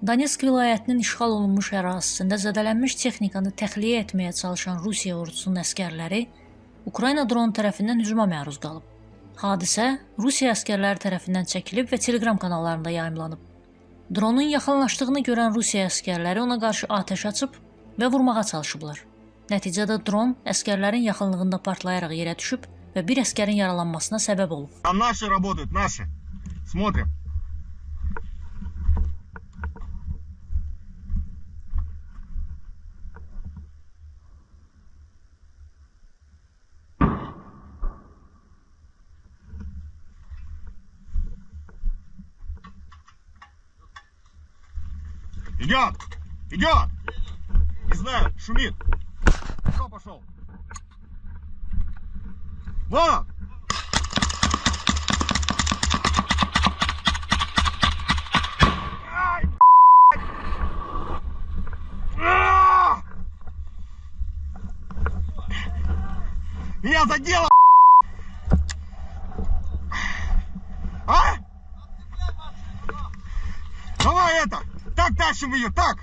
Donetsk vilayətinin işğal olunmuş ərazisində zədələnmiş texnikanı təxliyə etməyə çalışan Rusiya ordusunun əsgərləri Ukrayna dronu tərəfindən hücuma məruz qalıb. Hadisə Rusiya əsgərləri tərəfindən çəkilib və Telegram kanallarında yayımlanıb. Dronun yaxınlaşdığını görən Rusiya əsgərləri ona qarşı atəş açıb və vurmağa çalışıblar. Nəticədə dron əsgərlərin yaxınlığında partlayaraq yerə düşüb və bir əsgərin yaralanmasına səbəb olub. Наши работают, наши. Смотрим. Идет! Идет! Не знаю, шумит. Пошел. Вон! Ай, меня задело! А? Давай это! Так тащим ее, так!